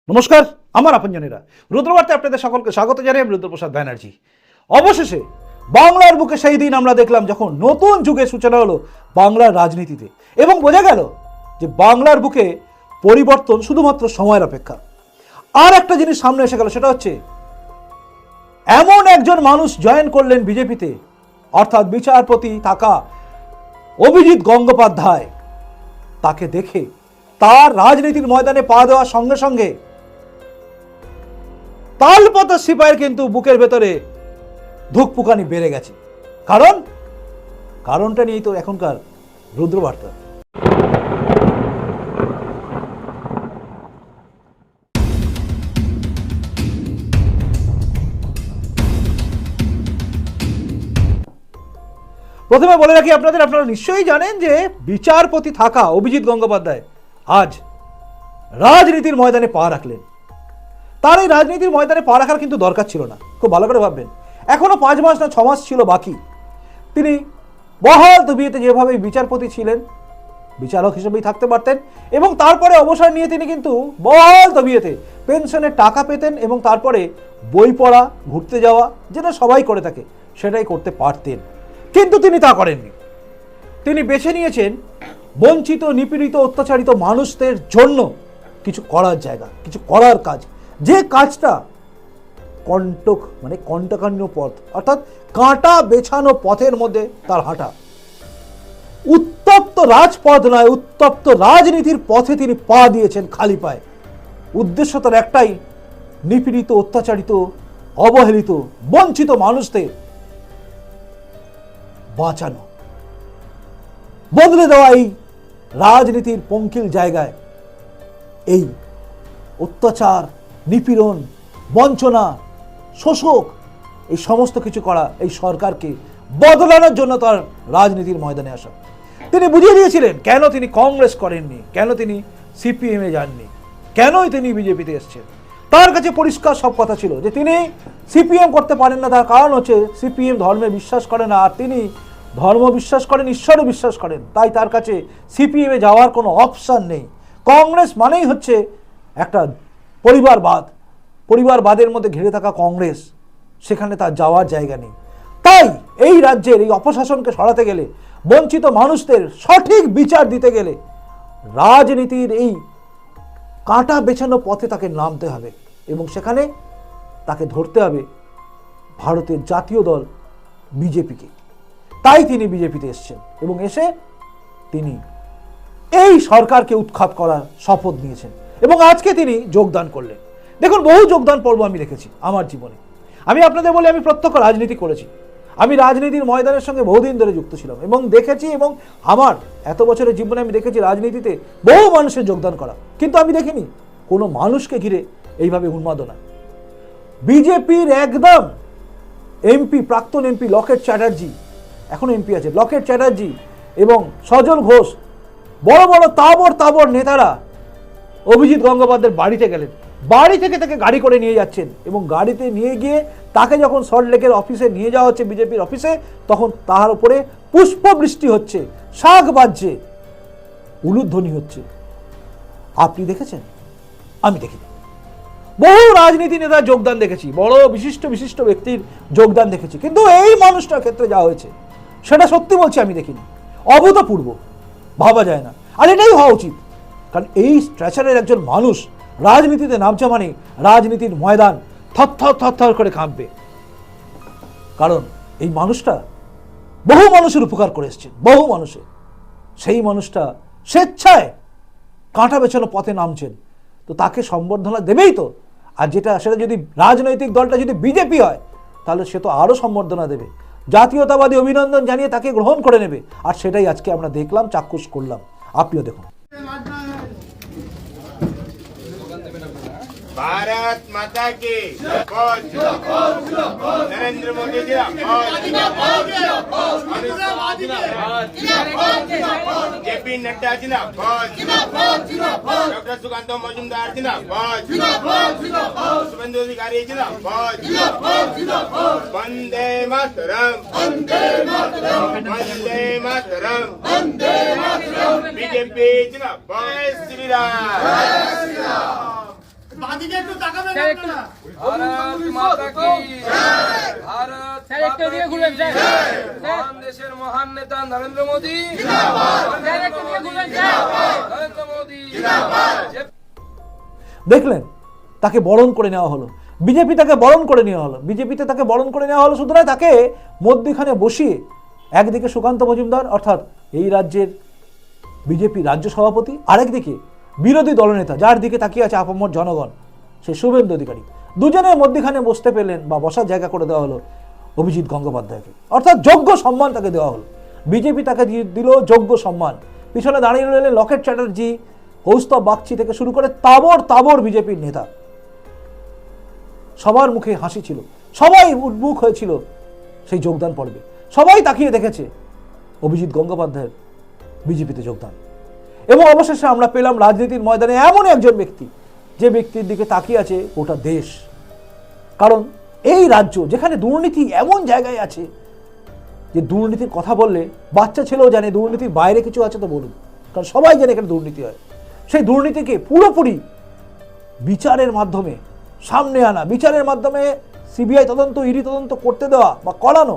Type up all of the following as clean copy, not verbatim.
নমস্কার, আমার আপনজনেরা রুদ্রবার্তায় আপনাদের সকলকে স্বাগত জানাই। আমি রুদ্রপ্রসাদ ব্যানার্জি। অবশেষে বাংলার বুকে সেই দিন আমরা দেখলাম যখন নতুন যুগের সূচনা হলো বাংলার রাজনীতিতে, এবং বোঝা গেল যে বাংলার বুকে পরিবর্তন শুধুমাত্র সময়ের অপেক্ষা। আর একটা জিনিস সামনে এসে গেল, সেটা হচ্ছে এমন একজন মানুষ জয়েন করলেন বিজেপিতে, অর্থাৎ বিচারপতি থাকা অভিজিৎ গঙ্গোপাধ্যায়। তাকে দেখে তার রাজনীতির ময়দানে পা দেওয়ার সঙ্গে সঙ্গে তালপাতা সিপাহের কিন্তু বুকের ভেতরে ধুকপুকানি বেড়ে গেছে। কারণটা নিয়েই তো এখনকার রুদ্রবার্তা। প্রথমে বলে রাখি আপনারা নিশ্চয়ই জানেন যে বিচারপতি থাকা অভিজিৎ গঙ্গোপাধ্যায় আজ রাজনীতির ময়দানে পা রাখলেন। তার এই রাজনীতির ময়দানে পা রাখার কিন্তু দরকার ছিল না। খুব ভালো করে ভাববেন, এখনো 5 মাস না 6 মাস ছিল বাকি। তিনি বহাল তবিয়তে যেভাবে বিচারপতি ছিলেন, বিচারক হিসেবেই থাকতে পারতেন, এবং তারপরে অবসর নিয়ে তিনি কিন্তু বহাল তবিয়তে পেনশনের টাকা পেতেন, এবং তারপরে বই পড়া, ঘুরতে যাওয়া, যেটা সবাই করে থাকে সেটাই করতে পারতেন। কিন্তু তিনি তা করেননি। তিনি বেছে নিয়েছেন বঞ্চিত, নিপীড়িত, অত্যাচারিত মানুষদের জন্য কিছু করার জায়গা, কিছু করার কাজ, যে কাজটা কণ্টকান্য পথ, অর্থাৎ কাঁটা বেছানো পথের মধ্যে তার হাঁটা। উত্তপ্ত রাজপথ নয়, উত্তপ্ত রাজনীতির পথে তিনি পা দিয়েছেন খালি পায়ে। উদ্দেশ্য তার একটাই, নিপীড়িত, অত্যাচারিত, অবহেলিত, বঞ্চিত মানুষদের বাঁচানো, বদলে দেওয়া এই রাজনীতির পঙ্কিল জায়গায় এই অত্যাচার, নিপীড়ন, বঞ্চনা, শোষক, এই সমস্ত কিছু করা এই সরকারকে বদলানোর জন্য তার রাজনীতির ময়দানে আসা। তিনি বুঝিয়ে দিয়েছিলেন কেন তিনি কংগ্রেস করেননি, কেন তিনি সিপিএমে যাননি, কেনই তিনি বিজেপিতে এসেছেন। তার কাছে পরিষ্কার সব কথা ছিল যে তিনি সিপিএম করতে পারেন না। তার কারণ হচ্ছে সিপিএম ধর্মে বিশ্বাস করে না, আর তিনি ধর্ম বিশ্বাস করেন, ঈশ্বরে বিশ্বাস করেন। তাই তার কাছে সিপিএমে যাওয়ার কোনো অপশান নেই। কংগ্রেস মানেই হচ্ছে একটা পরিবারবাদের মধ্যে ঘিরে থাকা কংগ্রেস, সেখানে তার যাওয়ার জায়গা নেই। তাই এই রাজ্যের এই অপশাসনকে সরাতে গেলে, বঞ্চিত মানুষদের সঠিক বিচার দিতে গেলে রাজনীতির এই কাঁটা বেছানো পথে তাকে নামতে হবে, এবং সেখানে তাকে ধরতে হবে ভারতের জাতীয় দল বিজেপিকে। তাই তিনি বিজেপিতে এসেছেন, এবং এসে তিনি এই সরকারকে উৎখাত করার শপথ নিয়েছেন, এবং আজকে তিনি যোগদান করলেন। দেখুন, বহু যোগদান পর্ব আমি দেখেছি আমার জীবনে। আমি আপনাদের বলি, আমি প্রত্যক্ষ রাজনীতি করেছি। আমি রাজনীতির ময়দানের সঙ্গে বহুদিন ধরে যুক্ত ছিলাম, এবং দেখেছি, এবং আমার এত বছরের জীবনে আমি দেখেছি রাজনীতিতে বহু মানুষের যোগদান করা, কিন্তু আমি দেখিনি কোনো মানুষকে ঘিরে এইভাবে উন্মাদনা। বিজেপির একদম এমপি, প্রাক্তন এমপি লকেট চ্যাটার্জি, এখনো এমপি আছে, লকেট চ্যাটার্জি এবং সজল ঘোষ, বড় বড় তাবড় নেতারা অভিজিৎ গঙ্গোপাধ্যায়ের বাড়িতে গেলেন। বাড়ি থেকে তাকে গাড়ি করে নিয়ে যাচ্ছেন, এবং গাড়িতে নিয়ে গিয়ে তাকে যখন সল্টলেকের অফিসে নিয়ে যাওয়া হচ্ছে, বিজেপির অফিসে, তখন তার উপরে পুষ্পবৃষ্টি হচ্ছে, শাঁখ বাজছে, উলুধ্বনি হচ্ছে। আপনি দেখেছেন? আমি দেখিনি। বহু রাজনীতি নেতার যোগদান দেখেছি, বড় বিশিষ্ট ব্যক্তির যোগদান দেখেছি, কিন্তু এই মানুষটার ক্ষেত্রে যা হয়েছে সেটা সত্যি বলছি আমি দেখিনি। অভূতপূর্ব, ভাবা যায় না। আর এটাই হওয়া উচিত, কারণ এই স্ট্রেচারের একজন মানুষ রাজনীতিতে নামছে মানে রাজনীতির ময়দান থর করে কাঁপবে। কারণ এই মানুষটা বহু মানুষের উপকার করে এসছেন, বহু মানুষের। সেই মানুষটা স্বেচ্ছায় কাঁটা বেছানো পথে নামছেন, তো তাকে সম্বর্ধনা দেবেই তো। আর সেটা যদি রাজনৈতিক দলটা যদি বিজেপি হয়, তাহলে সে তো আরও সম্বর্ধনা দেবে, জাতীয়তাবাদী অভিনন্দন জানিয়ে তাকে গ্রহণ করে নেবে। আর সেটাই আজকে আমরা দেখলাম, চাক্ষুষ করলাম। আপনিও দেখুন। भारत माता की नरेंद्र मोदी जी जेपी नड्डा डॉक्टर सुकांत मजुमदार शुभेंदु अधिकारी वंदे मातरम बीजेपी श्री राम। भारत माता की भारत माता की महान देशेर महान नेता नरेंद्र मोदी नरेंद्र मोदी দেখলেন, তাকে বরণ করে নেওয়া হলো, বিজেপি তাকে বরণ করে নেওয়া হলো, বিজেপিতে তাকে বরণ করে নেওয়া হলো। সুতরাং তাকে মধ্যখানে বসিয়ে একদিকে সুকান্ত মজুমদার অর্থাৎ এই রাজ্যের বিজেপি রাজ্য সভাপতি, আরেকদিকে বিরোধী দলনেতা যার দিকে তাকিয়ে আছে আপামর জনগণ, সে শুভেন্দু অধিকারী, দুজনের মধ্যখানে বসতে পেলেন বা বসার জায়গা করে দেওয়া হলো অভিজিৎ গঙ্গোপাধ্যায়কে, অর্থাৎ যোগ্য সম্মান তাকে দেওয়া হলো। বিজেপি তাকে দিল যোগ্য সম্মান। পিছনে দাঁড়িয়ে রইলেন লকেট চ্যাটার্জি, কৌস্তব বাগচি থেকে শুরু করে তাবর তাবর বিজেপির নেতা। সবার মুখে হাসি ছিল, সবাই উন্মুখ হয়েছিল সেই যোগদান পর্বে, সবাই তাকিয়ে দেখেছে অভিজিৎ গঙ্গোপাধ্যায়ের বিজেপিতে যোগদান। এবং অবশেষে আমরা পেলাম রাজনীতির ময়দানে এমন একজন ব্যক্তি, যে ব্যক্তির দিকে তাকিয়ে আছে গোটা দেশ। কারণ এই রাজ্য যেখানে দুর্নীতি এমন জায়গায় আছে যে দুর্নীতির কথা বললে বাচ্চা ছেলেও জানে দুর্নীতির বাইরে কিছু আছে তো বলুন, কারণ সবাই জানে এখানে দুর্নীতি হয়। সেই দুর্নীতিকে পুরোপুরি বিচারের মাধ্যমে সামনে আনা, বিচারের মাধ্যমে সিবিআই তদন্ত, ইডি তদন্ত করতে দেওয়া বা করানো,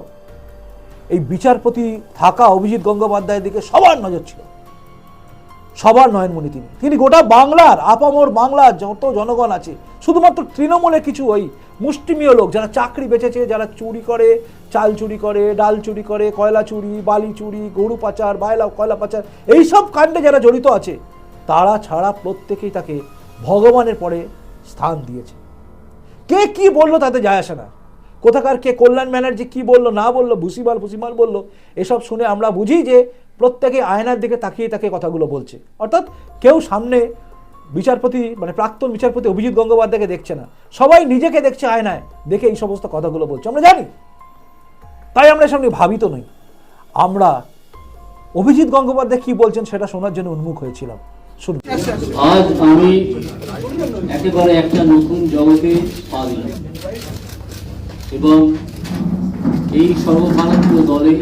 এই বিচারপতি থাকা অভিজিৎ গঙ্গোপাধ্যায়ের দিকে সবার নজর ছিল, সবার নয়নমণি তিনি। তিনি গোটা বাংলার, আপামর বাংলার যত জনগণ আছে, শুধুমাত্র তৃণমূলের কিছু ওই মুষ্টিমীয় লোক যারা চাকরি বেচেছে, যারা চুরি করে, চাল চুরি করে, ডাল চুরি করে, কয়লা চুরি, বালি চুরি, গরু পাচার, কয়লা পাচার, এইসব কাণ্ডে যারা জড়িত আছে, তারা ছাড়া প্রত্যেকেই তাকে ভগবানের পরে স্থান দিয়েছে। কে কি বললো তাতে যায় আসে না, কোথাকার কে কল্যাণ ব্যানার্জি কি বললো না বললো, ভুসিমাল বললো, এসব শুনে আমরা বুঝি যে প্রত্যেকে আয়নার দিকে তাকিয়ে তাকিয়ে কথাগুলো বলছে। অর্থাৎ কেউ সামনে বিচারপতি মানে প্রাক্তন বিচারপতি অভিজিৎ গঙ্গোপাধ্যায়কে দেখছে না, সবাই নিজেকে দেখছে আয়নায়, দেখে এই সমস্ত কথাগুলো বলছে। আমরা জানি, তাই আমরা এসব নিয়ে ভাবিত নই। আমরা অভিজিৎ গঙ্গোপাধ্যায় কি বলছেন সেটা শোনার জন্য উন্মুখ হয়েছিলাম। শুনুন। আজ আমি একেবারে একটা নতুন জগতে পা দিলাম এবং এই সর্বভারতীয় দলে,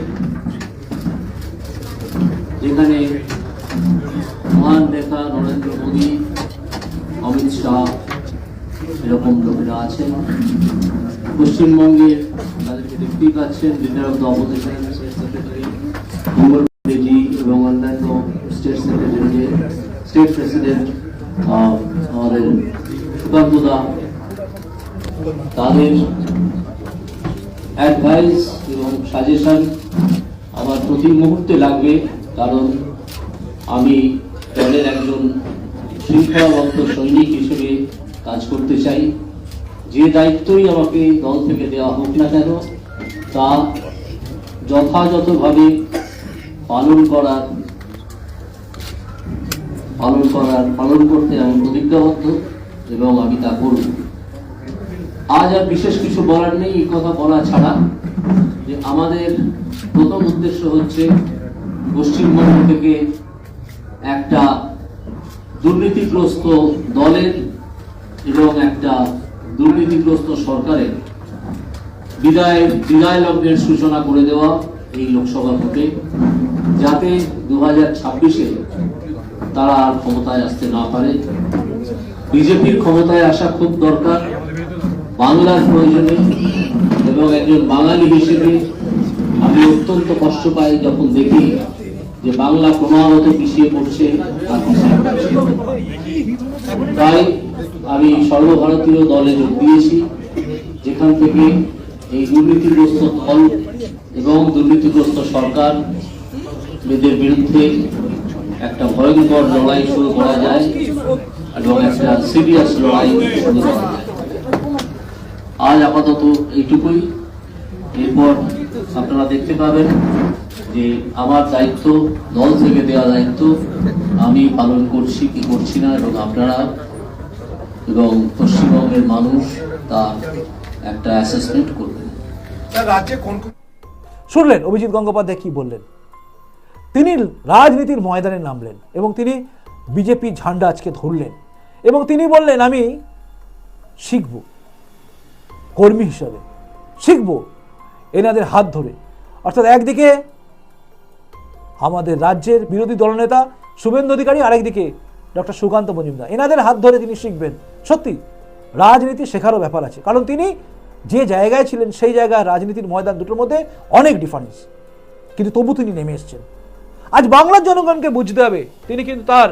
যেখানে মহান নেতা নরেন্দ্র মোদী, অমিত শাহ এরকম লোকেরা আছেন, পশ্চিমবঙ্গের তাদেরকে দেখতেই পাচ্ছেন, leader of the opposition secretary Mangal Pandeyji এবং অন্যান্য স্টেট সেক্রেটারি, স্টেট প্রেসিডেন্ট আমাদের সুকান্ত দা, তাদের অ্যাডভাইস এবং সাজেশন আমার প্রতি মুহূর্তে লাগবে। কারণ আমি দলের একজন শৃঙ্খলাবদ্ধ সৈনিক হিসেবে কাজ করতে চাই। যে দায়িত্বই আমাকে দল থেকে দেওয়া হোক না কেন, তা যথাযথভাবে পালন করতে আমি প্রতিজ্ঞাবদ্ধ এবং আমি তা করব। আজ আর বিশেষ কিছু বলার নেই, এই কথা বলা ছাড়া যে আমাদের প্রথম উদ্দেশ্য হচ্ছে পশ্চিমবঙ্গ থেকে একটা দুর্নীতিগ্রস্ত দলের এবং একটা দুর্নীতিগ্রস্ত সরকারের বিদায় লগ্নের সূচনা করে দেওয়া এই লোকসভা ভোটে, যাতে 2026-এ তারা আর ক্ষমতায় আসতে না পারে। বিজেপির ক্ষমতায় আসা খুব দরকার বাংলার প্রয়োজনে, এবং একজন বাঙালি হিসেবে আমি অত্যন্ত কষ্ট পাই যখন দেখি যে বাংলা ক্রমাগত পিছিয়ে পড়ছে। তাই আমি সর্বভারতীয় দলে যোগ দিয়েছি, যেখান থেকে এই দুর্নীতিগ্রস্ত দল এবং দুর্নীতিগ্রস্ত সরকার এদের বিরুদ্ধে একটা ভয়ঙ্কর লড়াই শুরু করা যায় এবং একটা সিরিয়াস লড়াই শুরু করা যায়। আজ আপাতত এইটুকুই। এরপর আপনারা দেখতে পাবেন যে আমার দায়িত্ব, দল থেকে দেওয়া দায়িত্ব আমি পালন করছি কি করছি না, এবং আপনারা এবং পশ্চিমবঙ্গের মানুষ তার একটা অ্যাসেসমেন্ট করবেন। শুনলেন অভিজিৎ গঙ্গোপাধ্যায় কি বললেন। তিনি রাজনীতির ময়দানে নামলেন এবং তিনি বিজেপি ঝান্ডা আজকে ধরলেন এবং তিনি বললেন আমি শিখব, কর্মী হিসাবে শিখব এনাদের হাত ধরে। অর্থাৎ একদিকে আমাদের রাজ্যের বিরোধী দলনেতা শুভেন্দু অধিকারী, আরেকদিকে ডক্টর সুকান্ত মজুমদার, এনাদের হাত ধরে তিনি শিখবেন। সত্যি রাজনীতি শেখারও ব্যাপার আছে, কারণ তিনি যে জায়গায় ছিলেন সেই জায়গায় রাজনীতির ময়দান দুটোর মধ্যে অনেক ডিফারেন্স, কিন্তু তবু তিনি নেমে এসছেন। আজ বাংলার জনগণকে বুঝতে হবে তিনি কিন্তু তার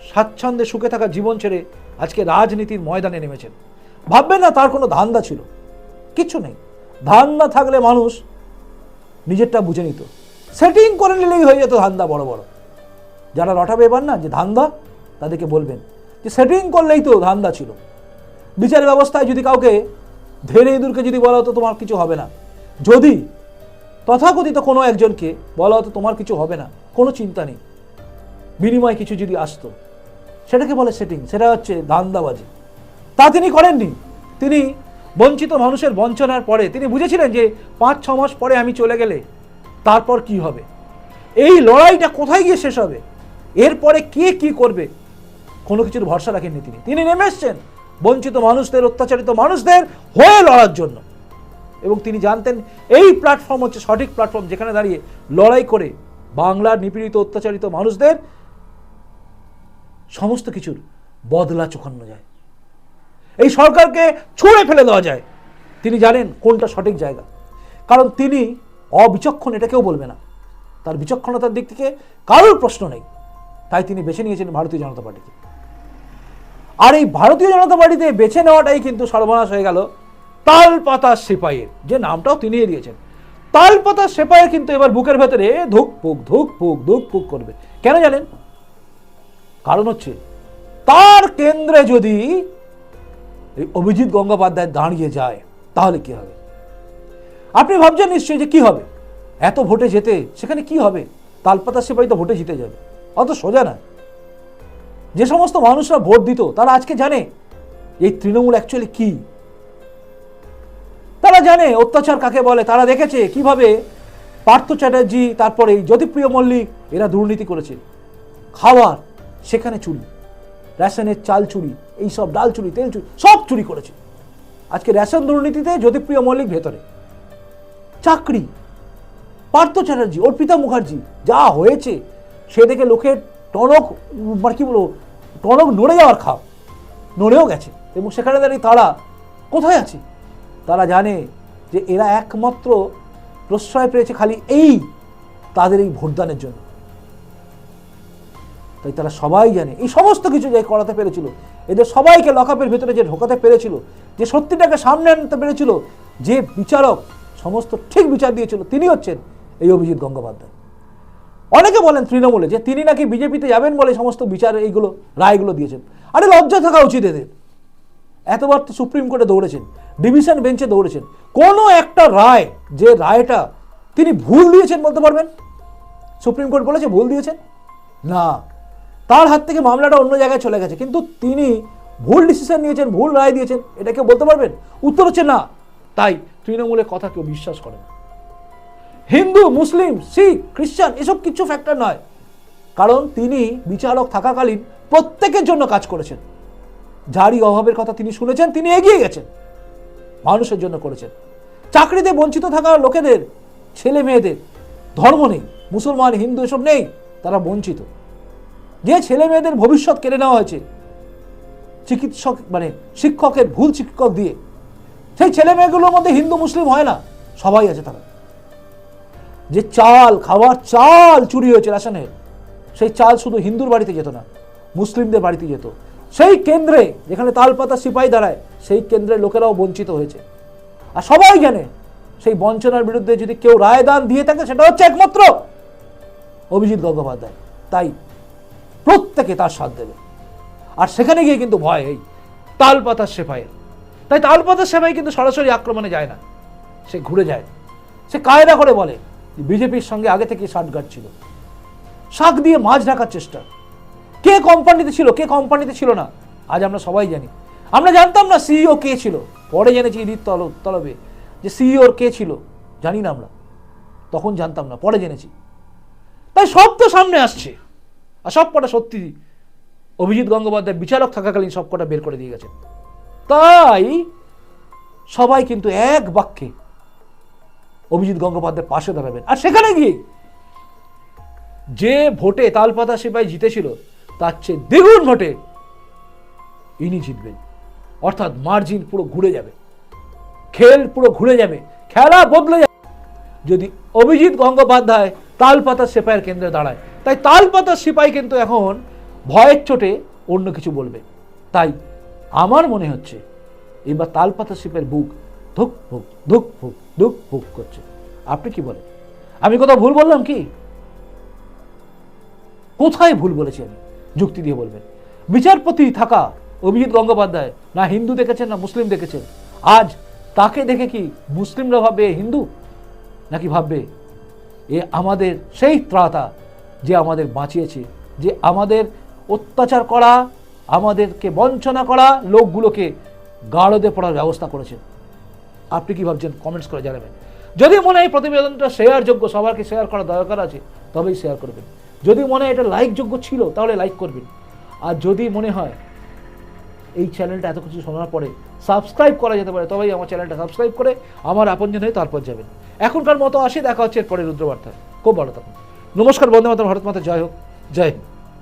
স্বাচ্ছন্দ্যে সুখে থাকা জীবন ছেড়ে আজকে রাজনীতির ময়দানে নেমেছেন। ভাববেন না তার কোনো ধান্দা ছিল, কিচ্ছু নেই। ধান্দা থাকলে মানুষ নিজেরটা বুঝে নিত, সেটিং করে নিলেই হয়ে যেত ধান্দা বড় বড়। যারা রটাবে এবার না যে ধান্দা, তাদেরকে বলবেন যে সেটিং করলেই তো ধান্দা ছিল। বিচার ব্যবস্থায় যদি কাউকে ধেড়ে ইঁদুরকে যদি বলা হতো তোমার কিছু হবে না, যদি তথাকথিত কোনো একজনকে বলা হতো তোমার কিছু হবে না, কোনো চিন্তা নেই, বিনিময় কিছু যদি আসতো, সেটাকে বলে সেটিং, সেটা হচ্ছে ধান্দাবাজি। তা তিনি করেননি। তিনি বঞ্চিত মানুষের বঞ্চনার পরে তিনি বুঝেছিলেন যে 5-6 মাস পরে আমি চলে গেলে তারপর কি হবে, এই লড়াইটা কোথায় গিয়ে শেষ হবে, এরপরে কে কি করবে, কোনো কিছুর ভরসা রাখেননি তিনি। তিনি নেমে এসছেন বঞ্চিত মানুষদের, অত্যাচারিত মানুষদের হয়ে লড়ার জন্য। এবং তিনি জানতেন এই প্ল্যাটফর্ম হচ্ছে সঠিক প্ল্যাটফর্ম, যেখানে দাঁড়িয়ে লড়াই করে বাংলার নিপীড়িত অত্যাচারিত মানুষদের সমস্ত কিছুর বদলা চোখানো যায়, এই সরকারকে ছুঁড়ে ফেলে দেওয়া যায়। তিনি জানেন কোনটা সঠিক জায়গা, কারণ তিনি অবিচক্ষণ, এটা কেউ বলবে না। তার বিচক্ষণতার দিক থেকে কারোর প্রশ্ন নেই, তাই তিনি বেছে নিয়েছেন ভারতীয় জনতা পার্টিকে। আর এই ভারতীয় জনতা পার্টিতে বেছে নেওয়াটাই কিন্তু সর্বনাশ হয়ে গেল তালপাতা সেপাইয়ের, যে নামটাও তিনি দিয়েছেন। তালপাতা সেপাইয়ের কিন্তু এবার বুকের ভেতরে ধুকপুক ধুকপুক ধুকপুক করবে। কেন জানেন? কারণ হচ্ছে তার কেন্দ্রে যদি এই অভিজিৎ গঙ্গোপাধ্যায় দাঁড়িয়ে যায় তাহলে কি হবে। আপনি ভাবছেন নিশ্চয়ই যে কি হবে, এত ভোটে যেতে সেখানে কি হবে, তালপাতা সেপাই তো ভোটে জিতে যাবে। অত সোজা না। যে সমস্ত মানুষরা ভোট দিত তারা আজকে জানে এই তৃণমূল অ্যাকচুয়ালি কি, তারা জানে অত্যাচার কাকে বলে, তারা দেখেছে কিভাবে পার্থ চ্যাটার্জি, তারপরে এই জ্যোতিপ্রিয় মল্লিক, এরা দুর্নীতি করেছে। খাবার সেখানে চুরি, রেশনের চাল চুরি, এইসব ডাল চুরি, তেল চুরি, সব চুরি করেছে। আজকে রেশন দুর্নীতিতে জ্যোতিপ্রিয় মল্লিক ভেতরে, চাকরি পার্থ চ্যাটার্জি, অর্পিতা মুখার্জি, যা হয়েছে সে দেখে লোকের টনক, কি বলবো, টনক নড়ে যাওয়ার খাপ, নড়েও গেছে। এবং সেখানে দাঁড়িয়ে তারা কোথায় আছে? তারা জানে যে এরা একমাত্র প্রশ্রয় পেয়েছে খালি এই তাদের এই ভোটদানের জন্য। তাই তারা সবাই জানে এই সমস্ত কিছু যে করাতে পেরেছিল, এদের সবাইকে লকআপের ভেতরে যে ঢোকাতে পেরেছিল, যে সত্যিটাকে সামনে আনতে পেরেছিল, যে বিচারক সমস্ত ঠিক বিচার দিয়েছিল, তিনি হচ্ছেন এই অভিজিৎ গঙ্গোপাধ্যায়। অনেকে বলেন তৃণমূলে যে তিনি নাকি বিজেপিতে যাবেন বলে সমস্ত বিচার এইগুলো রায়গুলো দিয়েছেন। আরে লজ্জা থাকা উচিত এদের। এতবার তো সুপ্রিম কোর্টে দৌড়েছেন, ডিভিশন বেঞ্চে দৌড়েছেন, কোনো একটা রায়, যে রায়টা তিনি ভুল দিয়েছেন বলতে পারবেন? সুপ্রিম কোর্ট বলেছে ভুল দিয়েছেন? না, তার হাত থেকে মামলাটা অন্য জায়গায় চলে গেছে, কিন্তু তিনি ভুল ডিসিশন নিয়েছেন, ভুল রায় দিয়েছেন, এটা কেউ বলতে পারবেন? উত্তর হচ্ছে না। তাই তৃণমূলের কথা কেউ বিশ্বাস করে না। হিন্দু, মুসলিম, শিখ, খ্রিস্টান এসব কিছু ফ্যাক্টর নয়, কারণ তিনি বিচারক থাকাকালীন প্রত্যেকের জন্য কাজ করেছেন। যারই অভাবের কথা তিনি শুনেছেন, তিনি এগিয়ে গেছেন, মানুষের জন্য করেছেন। চাকরিতে বঞ্চিত থাকা লোকেদের, ছেলে মেয়েদের ধর্ম নেই, মুসলমান, হিন্দু এসব নেই, তারা বঞ্চিত। যে ছেলে মেয়েদের ভবিষ্যৎ কেড়ে নেওয়া হয়েছে চিকিৎসক, মানে শিক্ষকের ভুল শিক্ষক দিয়ে, সেই ছেলে মেয়েগুলোর মধ্যে হিন্দু মুসলিম হয় না, সবাই আছে। তারা যে চাল, খাবার চাল চুরি হয়েছে রেশনের, সেই চাল শুধু হিন্দুর বাড়িতে যেত না, মুসলিমদের বাড়িতে যেত। সেই কেন্দ্রে যেখানে তালপাতা সিপাই দাঁড়ায়, সেই কেন্দ্রের লোকেরাও বঞ্চিত হয়েছে। আর সবাই জানে সেই বঞ্চনার বিরুদ্ধে যদি কেউ রায়দান দিয়ে থাকে, সেটা হচ্ছে একমাত্র অভিজিৎ গঙ্গোপাধ্যায়। তাই প্রত্যেকে তার সাথ দেবে। আর সেখানে গিয়ে কিন্তু ভয় এই তালপাতার সেপাইয়ের। তাই তালপাতার সেপাই কিন্তু সরাসরি আক্রমণে যায় না, সে ঘুরে যায়। সে কায়দা করে বলে বিজেপির সঙ্গে আগে থেকে সাটগাঁট ছিল, শাক দিয়ে মাছ ঢাকার চেষ্টা। কে কোম্পানিতে ছিল, কে কোম্পানিতে ছিল না, আজ আমরা সবাই জানি। আমরা জানতাম না সিইও কে ছিল, পরে জেনেছি ঈদ তলবে যে সিইওর কে ছিল, জানি না আমরা, তখন জানতাম না, পরে জেনেছি। তাই সব তো সামনে আসছে, আর সব কটা সত্যি অভিজিৎ গঙ্গোপাধ্যায় বিচারক থাকাকালীন সব কটা বের করে দিয়ে গেছেন। তাই সবাই কিন্তু এক বাক্যে অভিজিৎ গঙ্গোপাধ্যায়ের পাশে দাঁড়াবেন। আর সেখানে গিয়ে যে ভোটে তালপাতা সেপাই জিতেছিল, তার চেয়ে দ্বিগুণ ভোটে ইনি জিতবেন। অর্থাৎ মার্জিন পুরো ঘুরে যাবে, খেল পুরো ঘুরে যাবে, খেলা বদলে যাবে যদি অভিজিৎ গঙ্গোপাধ্যায় তালপাতার সিপাইয়ের কেন্দ্রে দাঁড়ায়। তাই তালপাতার সিপাই কিন্তু এখন ভয়ের চোটে অন্য কিছু বলবে। তাই আমার মনে হচ্ছে এবার তালপাতার সিপাইয়ের বুক ধুক ফুক ধুক ফুক ধুক ফুক করছে। আপনি কি বলেন? আমি কোথাও ভুল বললাম কি? কোথায় ভুল বলেছি আমি? যুক্তি দিয়ে বলবেন। বিচারপতি থাকা অভিজিৎ গঙ্গোপাধ্যায় না হিন্দু দেখেছেন না মুসলিম দেখেছেন। আজ তাকে দেখে কি মুসলিমরা ভাববে হিন্দু, নাকি ভাববে এ আমাদের সেই ত্রাতা যে আমাদের বাঁচিয়েছে, যে আমাদের অত্যাচার করা, আমাদেরকে বঞ্চনা করা লোকগুলোকে গাড়দে পড়ার ব্যবস্থা করেছেন। আপনি কি ভাবছেন? কমেন্টস করে জানাবেন। যদি মনে হয় প্রতিবেদনটা শেয়ারযোগ্য, সবাইকে শেয়ার করা দরকার আছে, তবেই শেয়ার করবেন। যদি মনে হয় এটা লাইকযোগ্য ছিল তাহলে লাইক করবেন। আর যদি মনে হয় এই চ্যানেলটা এত কিছু শোনার পরে সাবস্ক্রাইব করা যেতে পারে, তবেই আমার চ্যানেলটা সাবস্ক্রাইব করে আমার আপনজন হয়ে তারপর যাবেন। এখনকার মতো আসি, দেখা হচ্ছে এরপরে রুদ্রবার্তা। খুব ভালো থাকুন। নমস্কার, বন্দে মাতরম, ভারত মাতা জয় হোক, জয় হিন্দ।